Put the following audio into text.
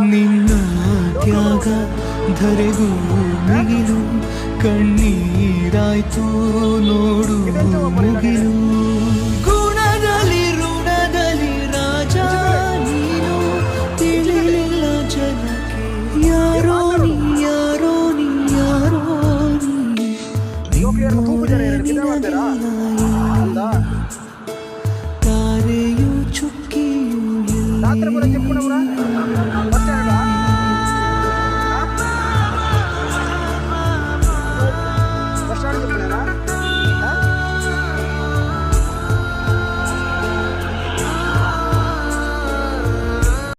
ನಿನ್ನ ತ್ಯಾಗ ಧರೆಗೂ ಮಿಗಿಲು ಕಣ್ಣೀರಾಯ್ತು ನೋಡು ಮುಗಿಲು ಗುಣದಲ್ಲಿ ಋಣದಲ್ಲಿ ರಾಜ ನೀನು ತಿಳಿಲಿಲ್ಲ ಜನಕ್ಕೆ ಯಾರೋ ನೀ ಯಾರೋ ನೀ ಯಾರೋ ತಾರೆಯು ಚುಕ್ಕಿಯು